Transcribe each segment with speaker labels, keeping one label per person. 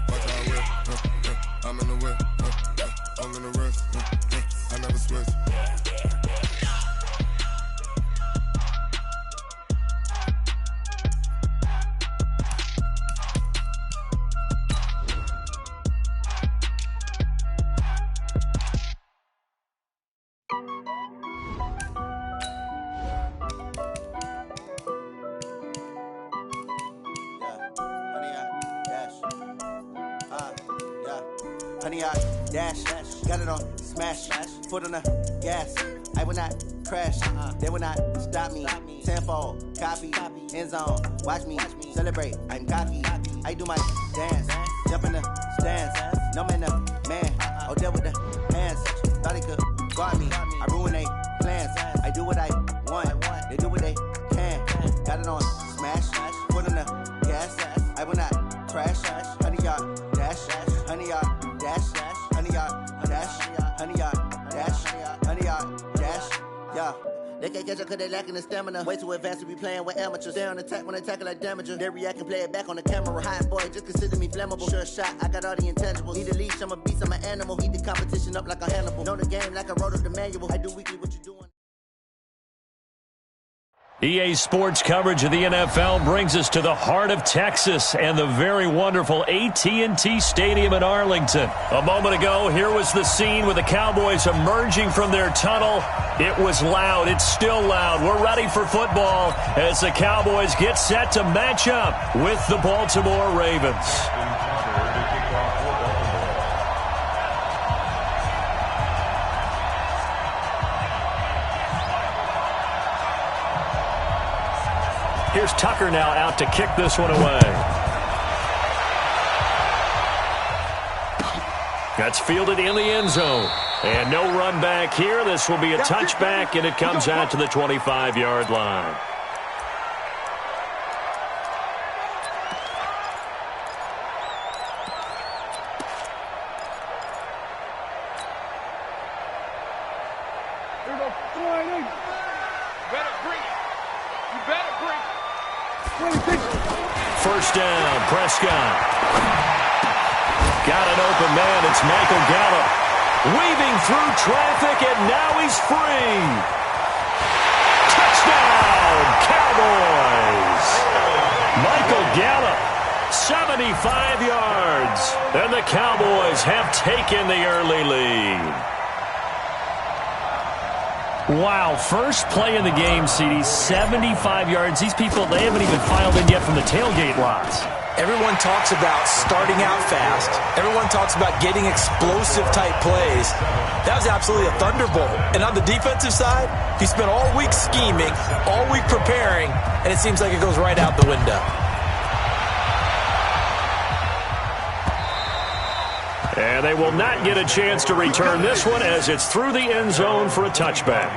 Speaker 1: Watch how I whip, I'm in the whip, I'm in the rest, I never switch.
Speaker 2: Honey, I dash, got it on smash, foot on the gas. I will not crash, they will not stop me. Tenfold, copy, end zone, watch me celebrate. I'm cocky, I do my dance, jump in the stands. No man, the man, oh, there with the hands. Thought he could guard me, I ruin they plans. I do what I want, they do what they can. Got it on smash, foot on the gas. I will not crash, honey, y'all dash, honey, y'all. Honey, yeah. They can't catch up cause they lacking the stamina. Way too advanced to be playing with amateurs. They on attack when they tackle like damager. They react and play it back on the camera. Hot boy, just consider me flammable. Sure shot, I got all the intangibles. Need a leash, I'm a beast, I'm an animal. Heat the competition up like a Hannibal. Know the game like I wrote up the manual. I do weekly what you doing.
Speaker 3: EA Sports coverage of the NFL brings us to the heart of Texas and the very wonderful AT&T Stadium in Arlington. A moment ago, here was the scene with the Cowboys emerging from their tunnel. It was loud. It's still loud. We're ready for football as the Cowboys get set to match up with the Baltimore Ravens. Here's Tucker now out to kick this one away. That's fielded in the end zone. And no run back here. This will be a touchback, and it comes out to the 25-yard line. First down, Prescott. Got an open man. It's Michael Gallup. Weaving through traffic, and now he's free. Touchdown, Cowboys. Michael Gallup, 75 yards. And the Cowboys have taken the early lead. Wow, first play in the game, CD, 75 yards. These people, they haven't even filed in yet from the tailgate lots.
Speaker 4: Everyone talks about starting out fast. Everyone talks about getting explosive-type plays. That was absolutely a thunderbolt. And on the defensive side, you spent all week scheming, all week preparing, and it seems like it goes right out the window.
Speaker 3: And they will not get a chance to return this one as it's through the end zone for a touchback.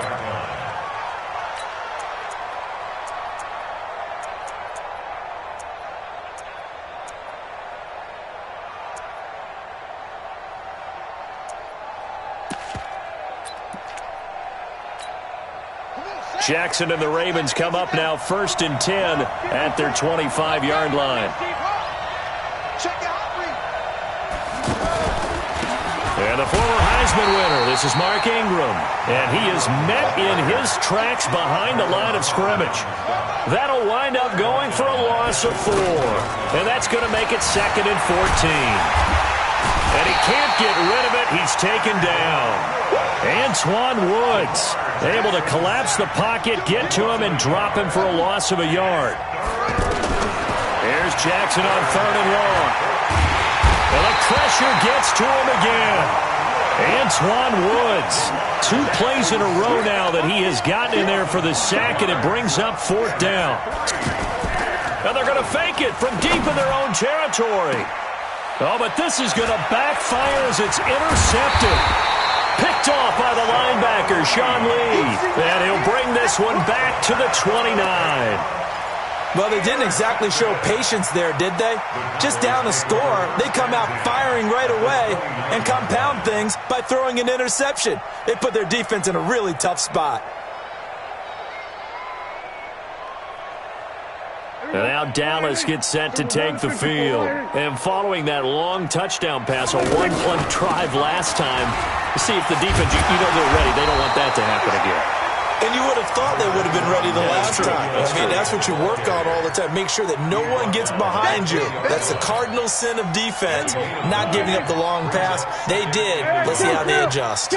Speaker 3: Jackson and the Ravens come up now 1st and 10 at their 25-yard line. And the former Heisman winner, this is Mark Ingram. And he is met in his tracks behind the line of scrimmage. That'll wind up going for a loss of 4. And that's going to make it 2nd and 14. And he can't get rid of it. He's taken down. Antoine Woods able to collapse the pocket, get to him, and drop him for a loss of a yard. Here's Jackson on 3rd and long. And the pressure gets to him again. Antoine Woods, 2 plays in a row now that he has gotten in there for the sack, and it brings up 4th down. And they're going to fake it from deep in their own territory. Oh, but this is going to backfire as it's intercepted. Picked off by the linebacker, Sean Lee. And he'll bring this one back to the 29.
Speaker 4: Well, they didn't exactly show patience there, did they? Just down a score, they come out firing right away and compound things by throwing an interception. They put their defense in a really tough spot.
Speaker 3: And now Dallas gets set to take the field. And following that long touchdown pass, a one-play drive last time, see if the defense, you know they're ready. They don't want that to happen again.
Speaker 4: And you would have thought they would have been ready the last time. That's what you work on all the time. Make sure that no one gets behind you. That's the cardinal sin of defense, not giving up the long pass. They did. Let's see how they adjust.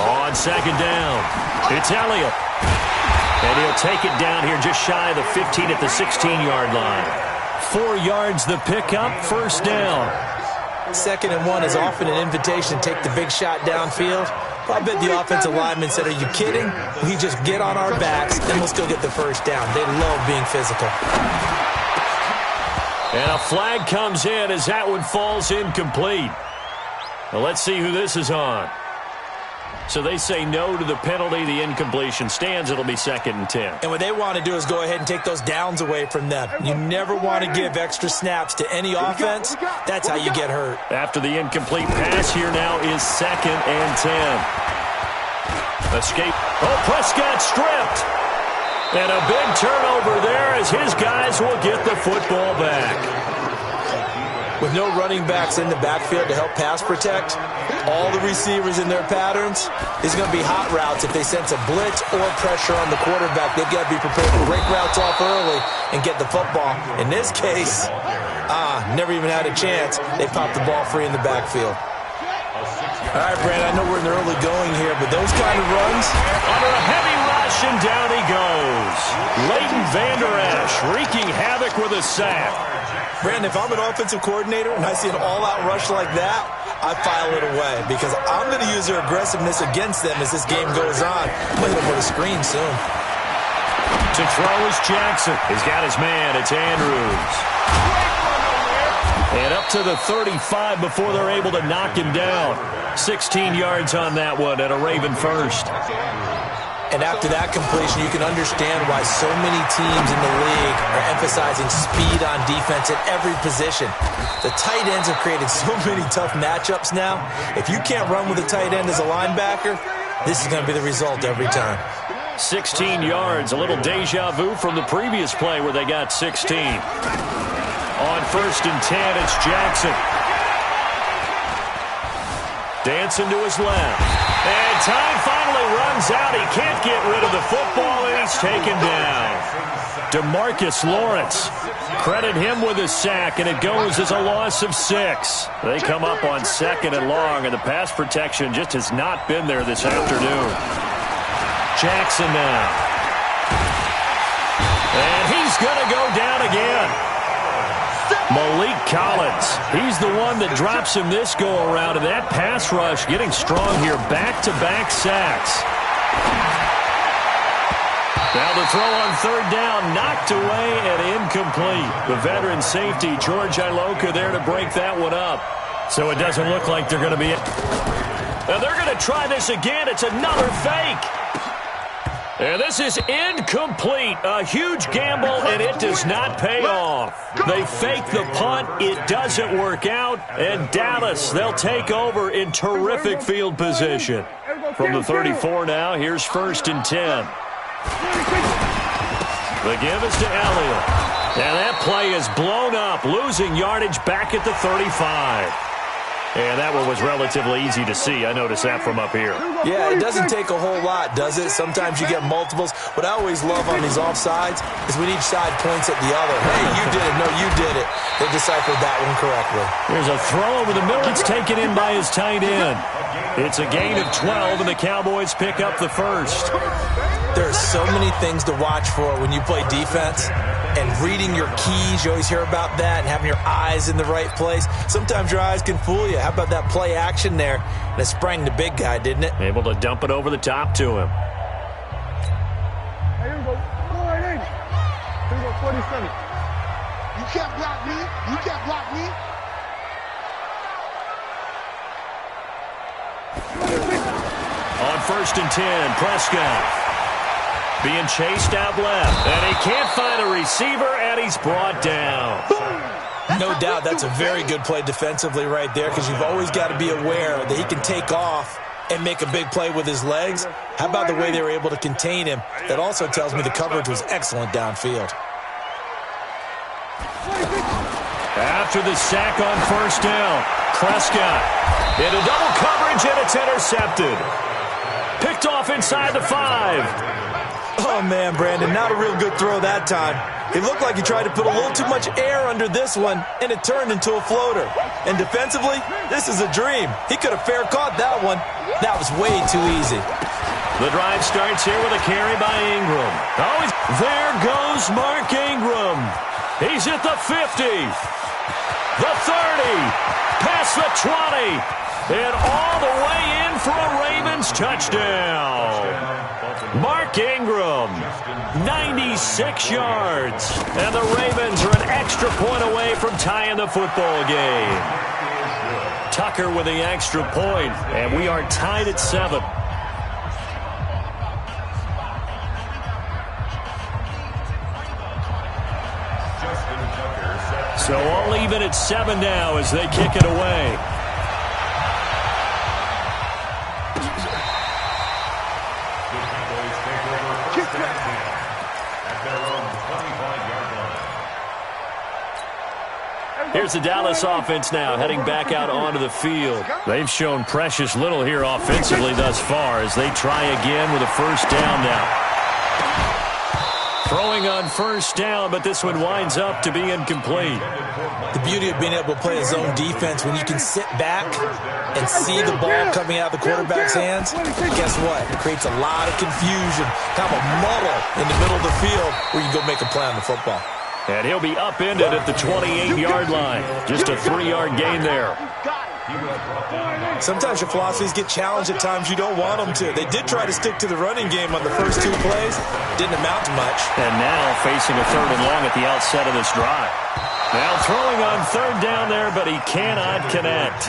Speaker 3: On second down, it's Elliott. And he'll take it down here just shy of the 15 at the 16-yard line. 4 yards the pickup, first down.
Speaker 4: 2nd and 1 is often an invitation to take the big shot downfield. I bet the offensive lineman said, are you kidding? We just get on our backs, and we'll still get the first down. They love being physical.
Speaker 3: And a flag comes in as that one falls incomplete. Well, let's see who this is on. So they say no to the penalty. The incompletion stands. It'll be 2nd and 10.
Speaker 4: And what they want to do is go ahead and take those downs away from them. You never want to give extra snaps to any offense. That's how you get hurt.
Speaker 3: After the incomplete pass, here now is 2nd and 10. Escape. Oh, Prescott stripped. And a big turnover there as his guys will get the football back.
Speaker 4: With no running backs in the backfield to help pass protect, all the receivers in their patterns, it's going to be hot routes. If they sense a blitz or pressure on the quarterback, they've got to be prepared to break routes off early and get the football. In this case, never even had a chance. They popped the ball free in the backfield. All right, Brad, I know we're in the early going here, but those kind of runs.
Speaker 3: Under a heavy rush, and down he goes. Leighton Vander Esch wreaking havoc with a sack.
Speaker 4: Brandon, if I'm an offensive coordinator and I see an all-out rush like that, I file it away because I'm going to use their aggressiveness against them as this game goes on. I'm going to put a screen soon.
Speaker 3: To throw is Jackson. He's got his man. It's Andrews. And up to the 35 before they're able to knock him down. 16 yards on that one and a Raven first.
Speaker 4: And after that completion, you can understand why so many teams in the league are emphasizing speed on defense at every position. The tight ends have created so many tough matchups now. If you can't run with a tight end as a linebacker, this is going to be the result every time.
Speaker 3: 16 yards, a little deja vu from the previous play where they got 16. On 1st and 10, it's Jackson. Dancing to his left. And time finally runs out. He can't get rid of the football, and he's taken down. DeMarcus Lawrence. Credit him with a sack, and it goes as a loss of 6. They come up on 2nd and long, and the pass protection just has not been there this afternoon. Jackson now. And he's going to go down again. Malik Collins, he's the one that drops him this go-around, and that pass rush getting strong here. Back-to-back sacks. Now the throw on 3rd down, knocked away and incomplete. The veteran safety, George Iloka, there to break that one up. So it doesn't look like they're going to be... Now they're going to try this again. It's another fake. And this is incomplete. A huge gamble, and it does not pay off. They fake the punt. It doesn't work out. And Dallas, they'll take over in terrific field position. From the 34 now, here's 1st and 10. The give is to Elliott. And that play is blown up, losing yardage back at the 35. And that one was relatively easy to see. I noticed that from up here.
Speaker 4: Yeah, it doesn't take a whole lot, does it? Sometimes you get multiples. What I always love on these offsides is when each side points at the other. Hey, you did it. No, you did it. They deciphered that one correctly.
Speaker 3: There's a throw over the middle. It's taken in by his tight end. It's a gain of 12, and the Cowboys pick up the first.
Speaker 4: There are so many things to watch for when you play defense. And reading your keys, you always hear about that, and having your eyes in the right place. Sometimes your eyes can fool you. How about that play action there? And it sprang the big guy, didn't it?
Speaker 3: Able to dump it over the top to him.
Speaker 5: Hey, here we go. Go right in. Here we go, 47. You can't block me. You can't block me.
Speaker 3: On 1st and 10, Prescott. Being chased out left. And he can't find a receiver, and he's brought down.
Speaker 4: No doubt that's a very good play defensively right there because you've always got to be aware that he can take off and make a big play with his legs. How about the way they were able to contain him? That also tells me the coverage was excellent downfield.
Speaker 3: After the sack on first down, Prescott into double coverage, and it's intercepted. Picked off inside the 5.
Speaker 4: Oh, man, Brandon, not a real good throw that time. It looked like he tried to put a little too much air under this one, and it turned into a floater. And defensively, this is a dream. He could have fair caught that one. That was way too easy.
Speaker 3: The drive starts here with a carry by Ingram. Oh, there goes Mark Ingram. He's at the 50, the 30, past the 20, and all the way in for a Ravens touchdown. Mark Ingram, 96 yards. And the Ravens are an extra point away from tying the football game. Tucker with the extra point, and we are tied at 7. So all even at 7 now as they kick it away. Here's the Dallas offense now heading back out onto the field. They've shown precious little here offensively thus far as they try again with a first down now. Throwing on first down, but this one winds up to be incomplete.
Speaker 4: The beauty of being able to play a zone defense when you can sit back and see the ball coming out of the quarterback's hands, guess what? It creates a lot of confusion, kind of a muddle in the middle of the field where you go make a play on the football.
Speaker 3: And he'll be upended at the 28-yard line. Just a 3-yard gain there.
Speaker 4: Sometimes your philosophies get challenged at times you don't want them to. They did try to stick to the running game on the first 2 plays. Didn't amount to much.
Speaker 3: And now facing a 3rd and long at the outset of this drive. Now throwing on 3rd down there, but he cannot connect.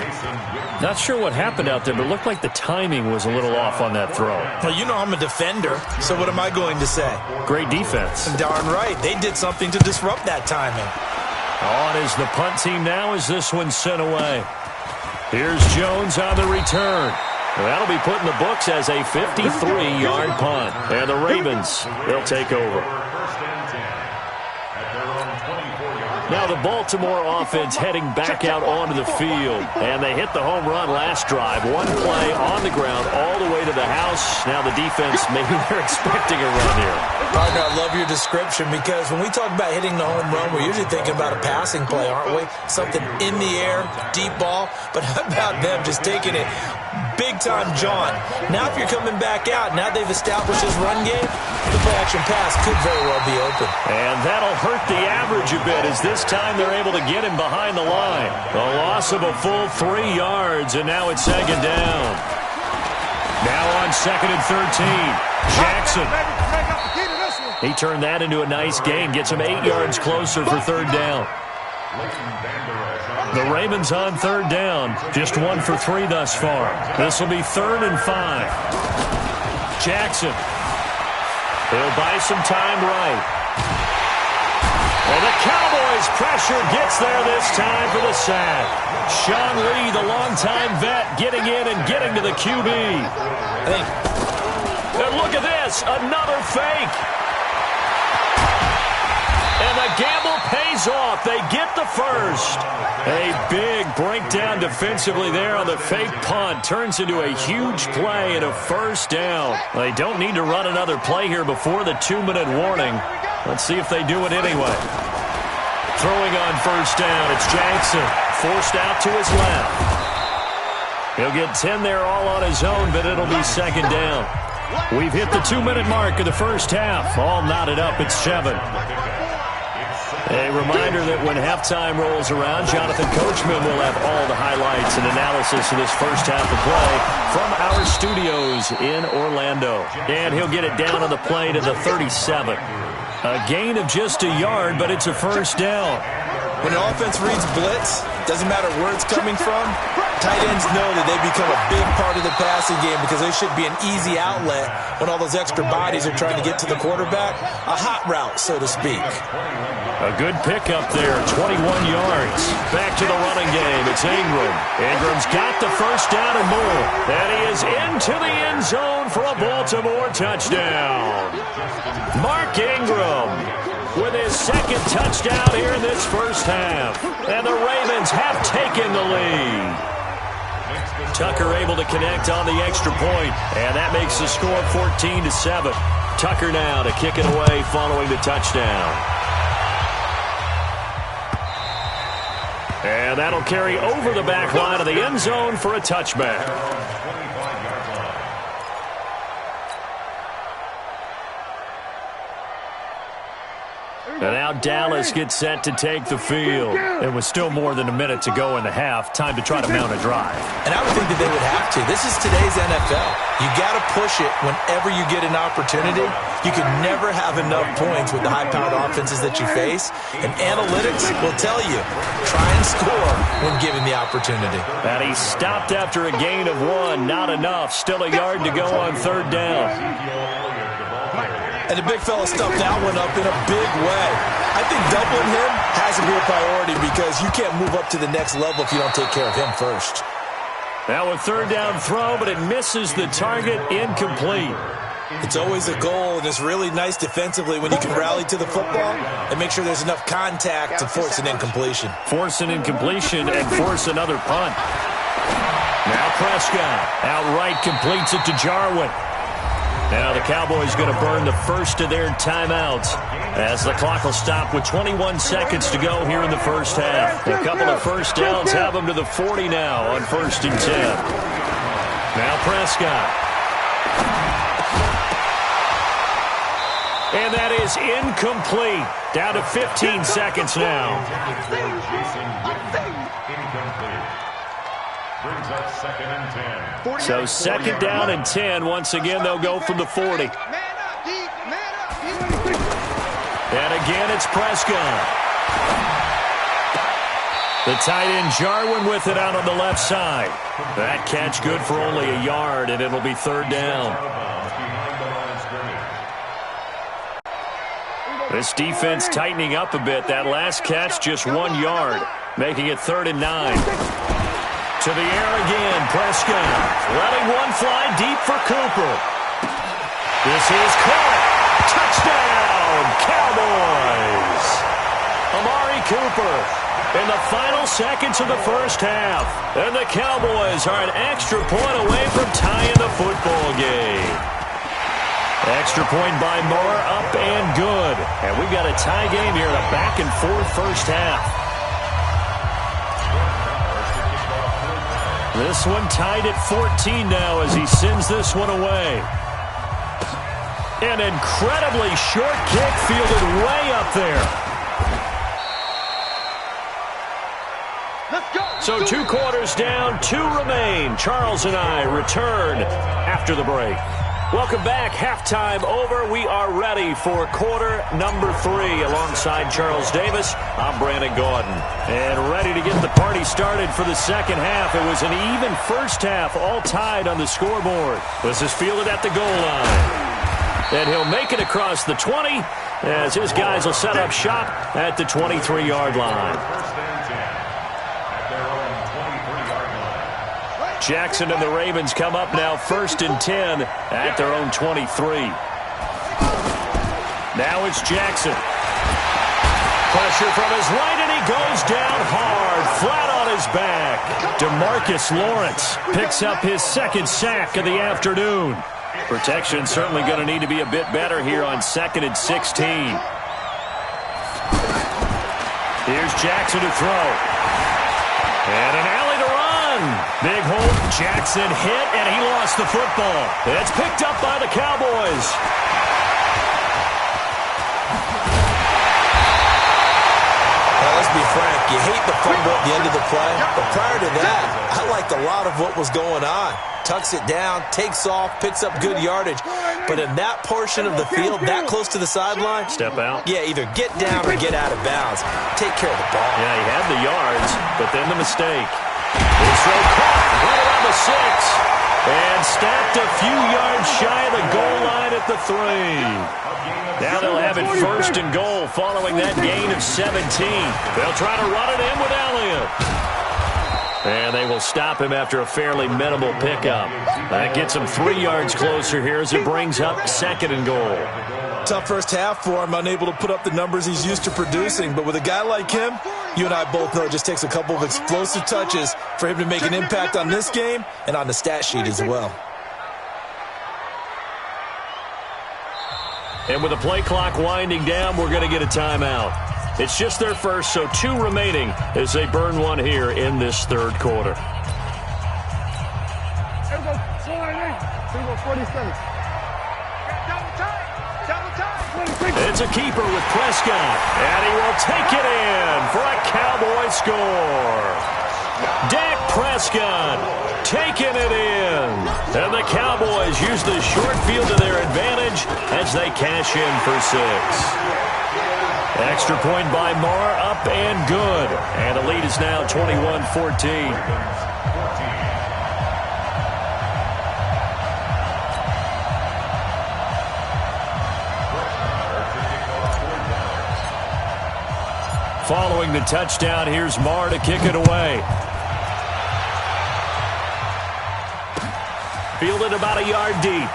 Speaker 3: Not sure what happened out there, but it looked like the timing was a little off on that throw.
Speaker 4: Well, you know I'm a defender, so what am I going to say?
Speaker 3: Great defense.
Speaker 4: Darn right. They did something to disrupt that timing.
Speaker 3: On is the punt team now as this one's sent away. Here's Jones on the return. That'll be put in the books as a 53-yard punt. And the Ravens, they'll take over. Now the Baltimore offense heading back out onto the field. And they hit the home run last drive. 1 play on the ground all the way to the house. Now the defense, maybe they're expecting a run here.
Speaker 4: Partner, I love your description because when we talk about hitting the home run, we're usually thinking about a passing play, aren't we? Something in the air, deep ball. But how about them just taking it big-time John? Now if you're coming back out, now they've established this run game, the play-action pass could very well be open.
Speaker 3: And that'll hurt the average a bit as this time they're able to get him behind the line. A loss of a full 3 yards, and now it's 2nd down. Now on 2nd and 13, Jackson. He turned that into a nice gain, gets him 8 yards closer for 3rd down. The Ravens on 3rd down, just 1 for 3 thus far. This will be 3rd and 5. Jackson. He'll buy some time right. And the Cowboys pressure gets there this time for the sack. Sean Lee, the longtime vet, getting in and getting to the QB. And look at this, another fake. And the gamble pays off. They get the first. A big breakdown defensively there on the fake punt. Turns into a huge play and a first down. They don't need to run another play here before the 2-minute warning. Let's see if they do it anyway. Throwing on first down, it's Jackson. Forced out to his left. He'll get 10 there all on his own, but it'll be 2nd down. We've hit the 2-minute mark of the first half. All knotted up at 7. A reminder that when halftime rolls around, Jonathan Coachman will have all the highlights and analysis of this first half of play from our studios in Orlando. And he'll get it down on the play to the 37. A gain of just a yard, but it's a first down.
Speaker 4: When an offense reads blitz, doesn't matter where it's coming from, Tight ends know that they become a big part of the passing game because they should be an easy outlet when all those extra bodies are trying to get to the quarterback. A hot route, so to speak.
Speaker 3: A good pickup there, 21 yards. Back to the running game. It's Ingram. Ingram's got the first down and more. And he is into the end zone for a Baltimore touchdown. Mark Ingram with his second touchdown here in this first half. And the Ravens have taken the lead. Tucker able to connect on the extra point, and that makes the score 14-7. Tucker now to kick it away following the touchdown. And that'll carry over the back line of the end zone for a touchback. And now Dallas gets set to take the field. It was still more than a minute to go in the half. Time to try to mount a drive.
Speaker 4: And I would think that they would have to. This is today's NFL. You got to push it whenever you get an opportunity. You can never have enough points with the high-powered offenses that you face. And analytics will tell you, try and score when given the opportunity.
Speaker 3: And he stopped after a gain of 1. Not enough. Still a yard to go on third down.
Speaker 4: And the big fella stuffed that one up in a big way. I think doubling him has to be a priority because you can't move up to the next level if you don't take care of him first.
Speaker 3: Now a third down throw, but it misses the target, incomplete.
Speaker 4: It's always a goal, and it's really nice defensively when you can rally to the football and make sure there's enough contact to force an incompletion.
Speaker 3: Force an incompletion and force another punt. Now Prescott outright completes it to Jarwin. Now the Cowboys going to burn the first of their timeouts as the clock will stop with 21 seconds to go here in the first half. A couple of first downs have them to the 40 now on 1st and 10. Now Prescott. And that is incomplete. Down to 15 seconds now.
Speaker 6: Brings up 2nd and 10.
Speaker 3: So 2nd down and 10. Once again, they'll go from the 40. And again, it's Prescott. The tight end Jarwin with it out on the left side. That catch good for only a yard, and it'll be third down. This defense tightening up a bit. That last catch just 1 yard, making it 3rd and 9. To the air again, Prescott. Letting one fly deep for Cooper. This is caught. Touchdown, Cowboys. Amari Cooper in the final seconds of the first half. And the Cowboys are an extra point away from tying the football game. Extra point by Moore, up and good. And we've got a tie game here in a back-and-forth first half. This one tied at 14 now as he sends this one away. An incredibly short kick fielded way up there.
Speaker 5: Let's go.
Speaker 3: So 2 quarters down, 2 remain. Charles and I return after the break. Welcome back. Halftime over. We are ready for quarter number 3. Alongside Charles Davis, I'm Brandon Gordon. And ready to get the party started for the second half. It was an even first half, all tied on the scoreboard. This is fielded at the goal line. And he'll make it across the 20 as his guys will set up shop at the 23-yard line. Jackson and the Ravens come up now 1st and 10 at their own 23. Now it's Jackson. Pressure from his right, and he goes down hard, flat on his back. DeMarcus Lawrence picks up his 2nd sack of the afternoon. Protection certainly going to need to be a bit better here on 2nd and 16. Here's Jackson to throw. And an alley to run. Big hole. Jackson hit, and he lost the football. It's picked up by the Cowboys.
Speaker 4: Well, let's be frank. You hate the fumble at the end of the play. But prior to that, I liked a lot of what was going on. Tucks it down, takes off, picks up good yardage. But in that portion of the field, that close to the sideline,
Speaker 3: step out.
Speaker 4: Yeah, either get down or get out of bounds. Take care of the ball.
Speaker 3: Yeah, he had the yards, but then the mistake. This throw caught right around the 6. And stopped a few yards shy of the goal line at the 3. Now they'll have it 1st and goal following that gain of 17. They'll try to run it in with Elliott. And they will stop him after a fairly minimal pickup. That gets him 3 yards closer here as it brings up 2nd and goal.
Speaker 4: Tough first half for him, unable to put up the numbers he's used to producing. But with a guy like him, you and I both know it just takes a couple of explosive touches for him to make an impact on this game and on the stat sheet as well.
Speaker 3: And with the play clock winding down, we're going to get a timeout. It's just their first, so 2 remaining as they burn one here in this 3rd quarter.
Speaker 5: Here we go. 47.
Speaker 3: It's a keeper with Prescott, and he will take it in for a Cowboy score. Dak Prescott taking it in. And the Cowboys use the short field to their advantage as they cash in for 6. Extra point by Marr, up and good. And the lead is now 21-14. Following the touchdown, here's Marr to kick it away. Fielded about a yard deep.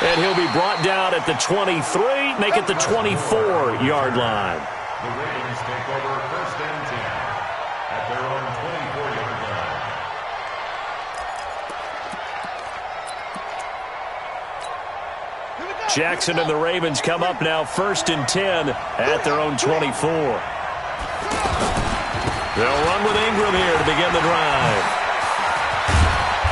Speaker 3: And he'll be brought down at the 23, make it the 24-yard line.
Speaker 6: The Ravens take over 1st and 10 at their own 24-yard line.
Speaker 3: Jackson and the Ravens come up now 1st and 10 at their own 24. They'll run with Ingram here to begin the drive.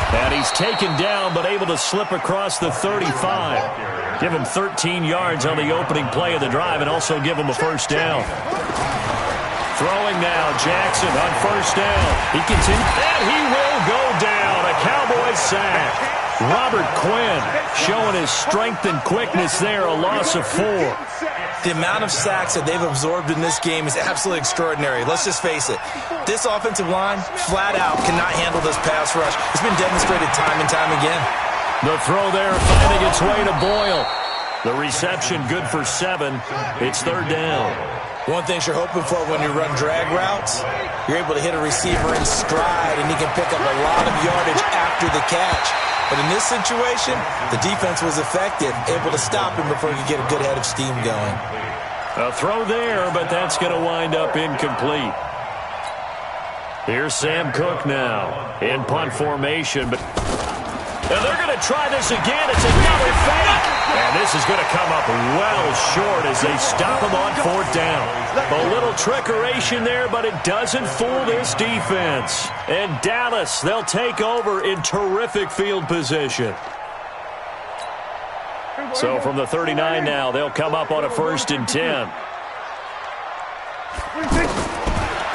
Speaker 3: And he's taken down but able to slip across the 35. Give him 13 yards on the opening play of the drive and also give him a 1st down. Throwing now, Jackson on 1st down. He continues, and he will go down. A Cowboy sack. Robert Quinn showing his strength and quickness there, a loss of 4.
Speaker 4: The amount of sacks that they've absorbed in this game is absolutely extraordinary. Let's just face it. This offensive line, flat out, cannot handle this pass rush. It's been demonstrated time and time again.
Speaker 3: The throw there finding its way to Boyle. The reception good for 7. It's 3rd down.
Speaker 4: One thing you're hoping for when you run drag routes, you're able to hit a receiver in stride, and he can pick up a lot of yardage after the catch. But in this situation, the defense was effective, able to stop him before he could get a good head of steam going.
Speaker 3: A throw there, but that's going to wind up incomplete. Here's Sam Cook now in punt formation. And they're going to try this again. It's another fake. And this is going to come up well short as they stop him on 4th down. A little trickeration there, but it doesn't fool this defense. And Dallas, they'll take over in terrific field position. So from the 39 now, they'll come up on a 1st and 10.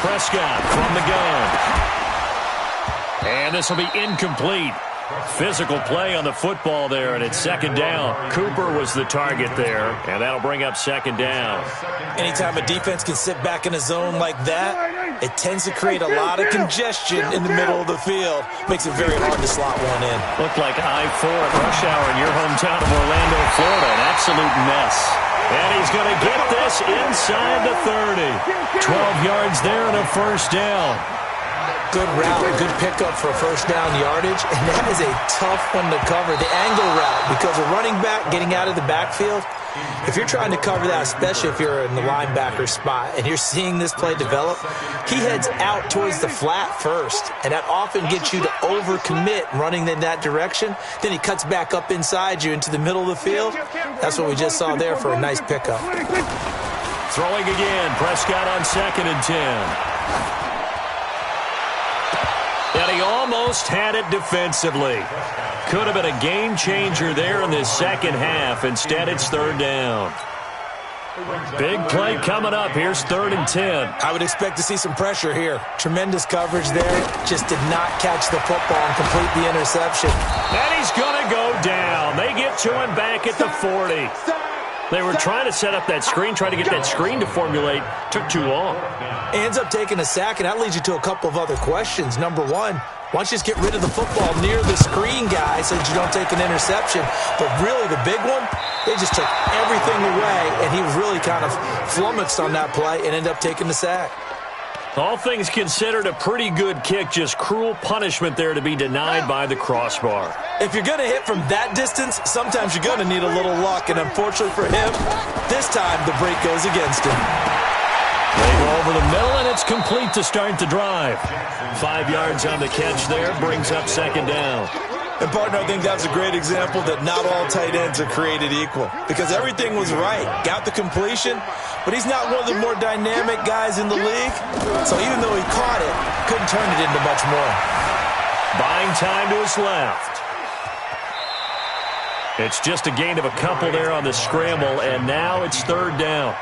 Speaker 3: Prescott from the gun. And this will be incomplete. Physical play on the football there, and it's 2nd down. Cooper was the target there, and that'll bring up 2nd down.
Speaker 4: Anytime a defense can sit back in a zone like that, it tends to create a lot of congestion in the middle of the field. Makes it very hard to slot one in.
Speaker 3: Looked like I-4 at rush hour in your hometown of Orlando, Florida. An absolute mess. And he's going to get this inside the 30. 12 yards there and a 1st down.
Speaker 4: Good route, good pickup for a 1st down yardage, and that is a tough one to cover. The angle route, because a running back getting out of the backfield, if you're trying to cover that, especially if you're in the linebacker spot, and you're seeing this play develop, he heads out towards the flat first, and that often gets you to overcommit running in that direction. Then he cuts back up inside you into the middle of the field. That's what we just saw there for a nice pickup.
Speaker 3: Throwing again, Prescott on 2nd and 10. And he almost had it defensively. Could have been a game changer there in this 2nd half. Instead, it's 3rd down. Big play coming up. Here's 3rd and 10.
Speaker 4: I would expect to see some pressure here. Tremendous coverage there. Just did not catch the football and complete the interception.
Speaker 3: And he's going to go down. They get to him back at the 40. They were trying to set up that screen, trying to get that screen to formulate. Took too long.
Speaker 4: Ends up taking a sack, and that leads you to a couple of other questions. Number one, why don't you just get rid of the football near the screen guy so that you don't take an interception? But really, the big one, they just took everything away, and he was really kind of flummoxed on that play and ended up taking the sack.
Speaker 3: All things considered, a pretty good kick, just cruel punishment there to be denied by the crossbar.
Speaker 4: If you're going to hit from that distance, sometimes you're going to need a little luck, and unfortunately for him, this time the break goes against him.
Speaker 3: They go over the middle, and it's complete to start the drive. 5 yards on the catch there, brings up second down.
Speaker 4: And, partner, I think that's a great example that not all tight ends are created equal because everything was right. Got the completion, but he's not one of the more dynamic guys in the league. So even though he caught it, couldn't turn it into much more.
Speaker 3: Buying time to his left. It's just a gain of a couple there on the scramble, and now it's third down.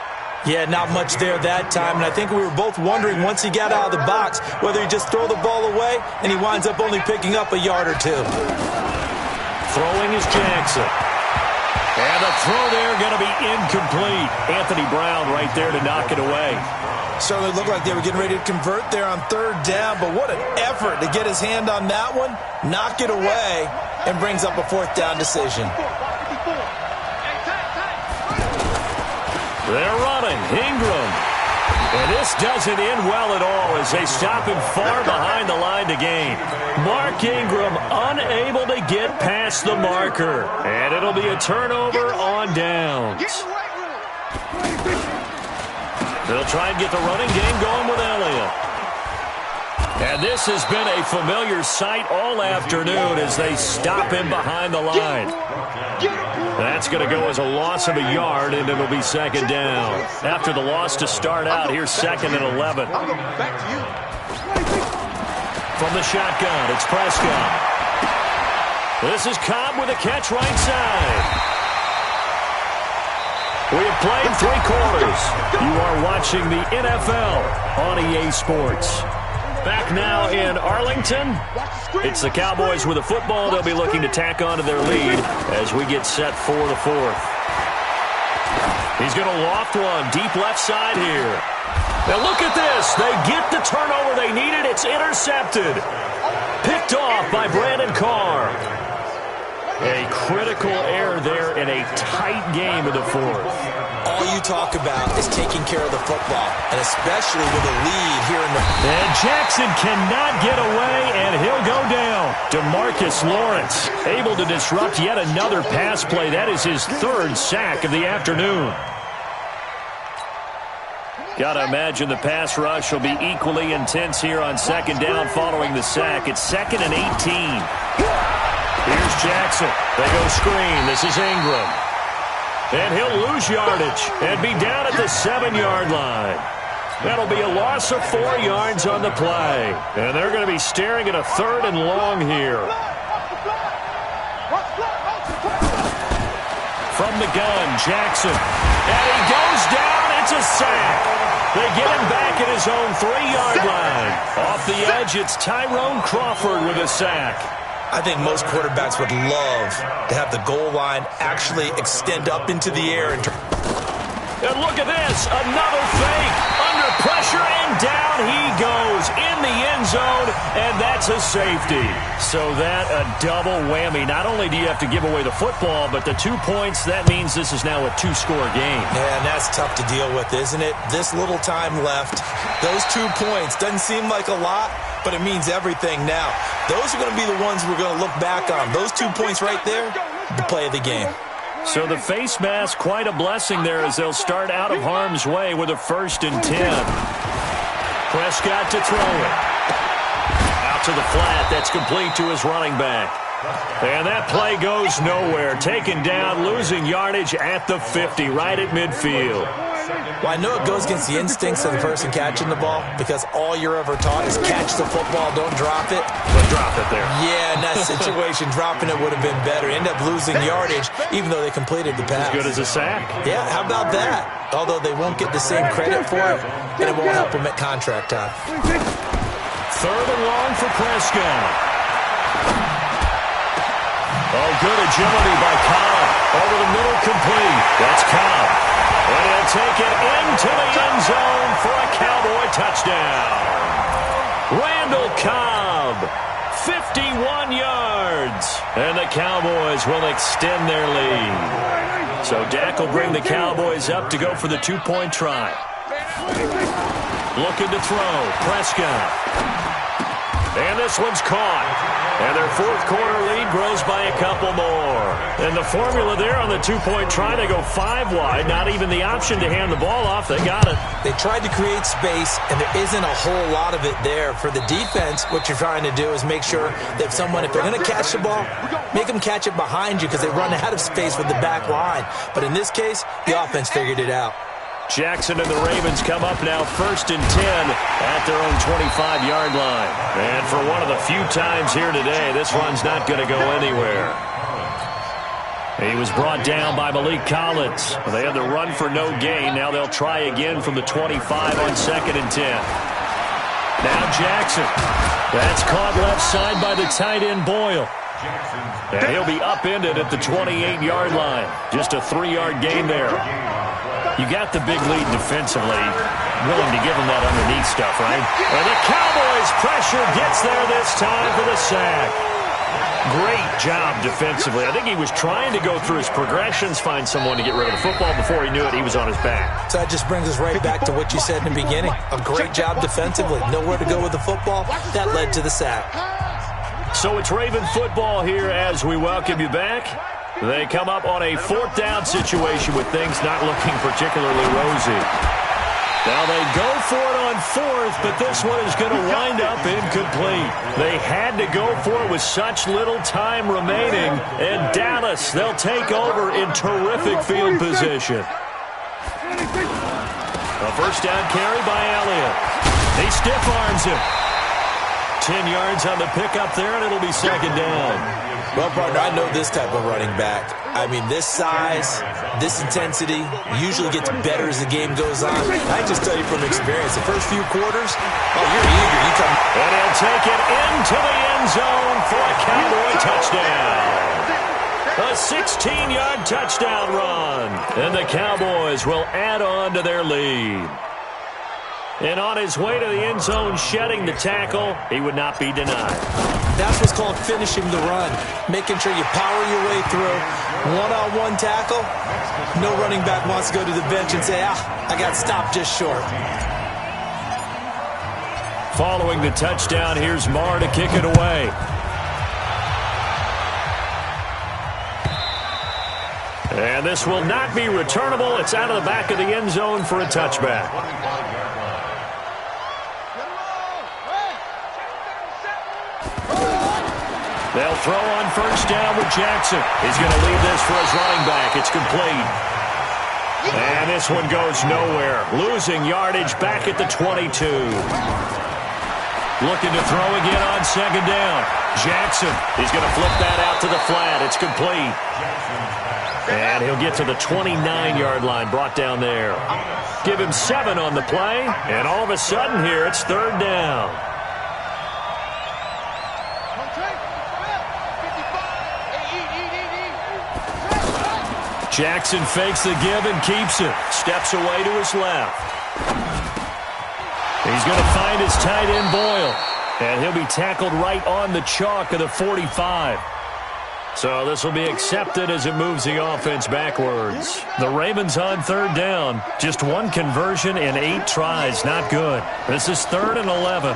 Speaker 4: Yeah, not much there that time, and I think we were both wondering once he got out of the box whether he just throw the ball away and he winds up only picking up a yard or two.
Speaker 3: Throwing is Jackson. And the throw there going to be incomplete. Anthony Brown right there to knock it away.
Speaker 4: Certainly looked like they were getting ready to convert there on third down, but what an effort to get his hand on that one, knock it away, and brings up a fourth down decision.
Speaker 3: They're running. Ingram. And this doesn't end well at all as they stop him far behind the line to gain. Mark Ingram unable to get past the marker. And it'll be a turnover on downs. They'll try and get the running game going with Elliott. And this has been a familiar sight all afternoon as they stop him behind the line. That's going to go as a loss of a yard, and it'll be second down. After the loss to start out, here's second and 11. From the shotgun, it's Prescott. This is Cobb with a catch right side. We have played 3 quarters. You are watching the NFL on EA Sports. Back now in Arlington. It's the Cowboys with a football. They'll be looking to tack onto their lead as we get set for the fourth. He's going to loft one deep left side here. Now look at this. They get the turnover they needed. It's intercepted. Picked off by Brandon Carr. A critical error there in a tight game of the fourth.
Speaker 4: All you talk about is taking care of the football, and especially with a lead here in the...
Speaker 3: And Jackson cannot get away, and he'll go down. DeMarcus Lawrence able to disrupt yet another pass play. That is his 3rd sack of the afternoon. Got to imagine the pass rush will be equally intense here on second down following the sack. It's 2nd and 18. Here's Jackson. They go screen. This is Ingram. And he'll lose yardage and be down at the 7-yard line. That'll be a loss of 4 yards on the play. And they're going to be staring at a 3rd and long here. From the gun, Jackson. And he goes down. It's a sack. They get him back at his own 3-yard line. Off the edge, it's Tyrone Crawford with a sack.
Speaker 4: I think most quarterbacks would love to have the goal line actually extend up into the air. And
Speaker 3: look at this, another fake, under pressure, and down he goes in the end zone, and that's a safety. So that a double whammy. Not only do you have to give away the football, but the 2 points, that means this is now a 2-score game.
Speaker 4: Yeah, and that's tough to deal with, isn't it? This little time left, those 2 points, doesn't seem like a lot, but it means everything now. Those are going to be the ones we're going to look back on. Those 2 points right there, the play of the game.
Speaker 3: So the face mask, quite a blessing there as they'll start out of harm's way with a 1st and 10. Prescott to throw it. Out to the flat. That's complete to his running back. And that play goes nowhere. Taken down, losing yardage at the 50, right at midfield.
Speaker 4: Well, I know it goes against the instincts of the person catching the ball because all you're ever taught is catch the football, don't drop it.
Speaker 3: But drop it there.
Speaker 4: Yeah, in that situation, dropping it would have been better. End up losing yardage even though they completed the pass.
Speaker 3: As good as a sack.
Speaker 4: Yeah, how about that? Although they won't get the same credit for it, and it won't help them at contract time.
Speaker 3: 3rd and long for Prescott. Oh, good agility by Cobb. Over the middle, complete. That's Cobb. And he'll take it into the end zone for a Cowboy touchdown. Randall Cobb, 51 yards. And the Cowboys will extend their lead. So Dak will bring the Cowboys up to go for the two-point try. Looking to throw. Prescott. And this one's caught. And their fourth quarter lead grows by a couple more. And the formula there on the two-point try, they go 5 wide. Not even the option to hand the ball off. They got it.
Speaker 4: They tried to create space, and there isn't a whole lot of it there. For the defense, what you're trying to do is make sure that if they're going to catch the ball, make them catch it behind you because they run out of space with the back line. But in this case, the offense figured it out.
Speaker 3: Jackson and the Ravens come up now 1st and 10 at their own 25-yard line. And for one of the few times here today, this run's not going to go anywhere. He was brought down by Malik Collins. They had the run for no gain. Now they'll try again from the 25 on 2nd and 10. Now Jackson. That's caught left side by the tight end Boyle. And he'll be upended at the 28-yard line. Just a 3-yard gain there. You got the big lead defensively. Willing to give them that underneath stuff, right? And the Cowboys' pressure gets there this time for the sack. Great job defensively. I think he was trying to go through his progressions, find someone to get rid of the football. Before he knew it, he was on his back.
Speaker 4: So that just brings us right back to what you said in the beginning. A great job defensively. Nowhere to go with the football. That led to the sack.
Speaker 3: So it's Raven football here as we welcome you back. They come up on a 4th down situation with things not looking particularly rosy. Now they go for it on 4th, but this one is going to wind up incomplete. They had to go for it with such little time remaining, and Dallas, they'll take over in terrific field position. A 1st down carry by Elliott. He stiff-arms him. 10 yards on the pickup there, and it'll be 2nd down.
Speaker 4: Well, partner, I know this type of running back. I mean, this size, this intensity usually gets better as the game goes on. I just tell you from experience, the first few quarters, oh, you're eager. You come.
Speaker 3: And he'll take it into the end zone for a Cowboy touchdown. A 16-yard touchdown run. And the Cowboys will add on to their lead. And on his way to the end zone, shedding the tackle, he would not be denied.
Speaker 4: That's what's called finishing the run. Making sure you power your way through. One-on-one tackle. No running back wants to go to the bench and say, I got stopped just short.
Speaker 3: Following the touchdown, here's Marr to kick it away. And this will not be returnable. It's out of the back of the end zone for a touchback. They'll throw on 1st down with Jackson. He's going to leave this for his running back. It's complete. And this one goes nowhere. Losing yardage back at the 22. Looking to throw again on 2nd down. Jackson. He's going to flip that out to the flat. It's complete. And he'll get to the 29-yard line, brought down there. Give him 7 on the play. And all of a sudden here, it's 3rd down. Jackson fakes the give and keeps it. Steps away to his left. He's going to find his tight end Boyle. And he'll be tackled right on the chalk of the 45. So this will be accepted as it moves the offense backwards. The Ravens on 3rd down. Just 1 conversion in 8 tries. Not good. This is 3rd and 11.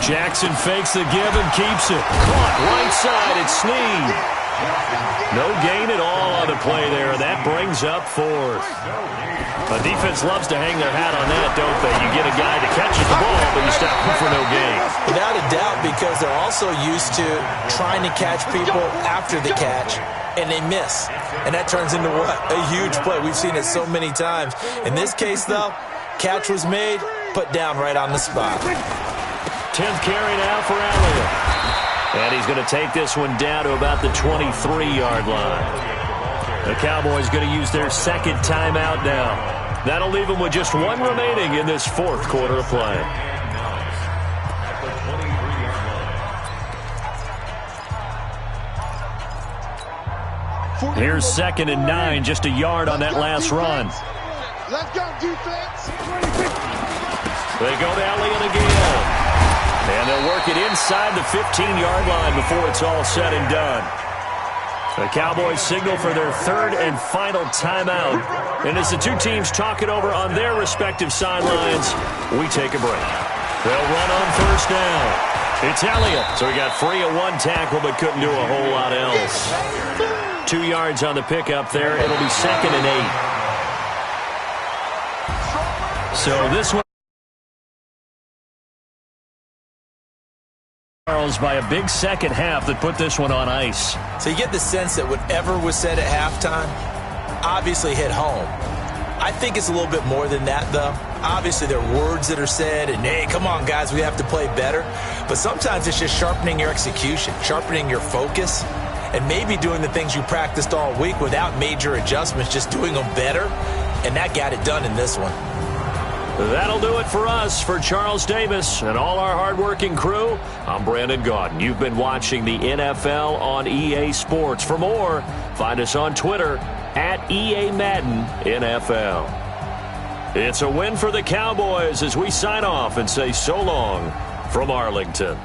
Speaker 3: Jackson fakes the give and keeps it. Caught right side. It's Snead. No gain at all on the play there. That brings up 4th. A defense loves to hang their hat on that, don't they? You get a guy that catches the ball, but you stop him for no gain.
Speaker 4: Without a doubt, because they're also used to trying to catch people after the catch, and they miss. And that turns into what? A huge play. We've seen it so many times. In this case, though, catch was made, put down right on the spot.
Speaker 3: 10th carry now for Elliott. And he's going to take this one down to about the 23-yard line. The Cowboys going to use their 2nd timeout now. That'll leave them with just one remaining in this fourth quarter of play.
Speaker 6: At the 23-yard line.
Speaker 3: Here's 2nd and 9, just a yard on that last run.
Speaker 5: Let's go, defense.
Speaker 3: They go to Elliott again. And they'll work it inside the 15-yard line before it's all said and done. The Cowboys signal for their third and final timeout. And as the two teams talk it over on their respective sidelines, we take a break. They'll run on first down. It's Elliott. So he got free of one tackle but couldn't do a whole lot else. 2 yards on the pickup there. It'll be 2nd and 8. So this one by a big second half that put this one on ice.
Speaker 4: So you get the sense that whatever was said at halftime obviously hit home. I think it's a little bit more than that, though. Obviously, there are words that are said, and, hey, come on, guys, we have to play better. But sometimes it's just sharpening your execution, sharpening your focus, and maybe doing the things you practiced all week without major adjustments, just doing them better. And that got it done in this one.
Speaker 3: That'll do it for us. For Charles Davis and all our hardworking crew, I'm Brandon Gaudin. You've been watching the NFL on EA Sports. For more, find us on Twitter at EA Madden NFL. It's a win for the Cowboys as we sign off and say so long from Arlington.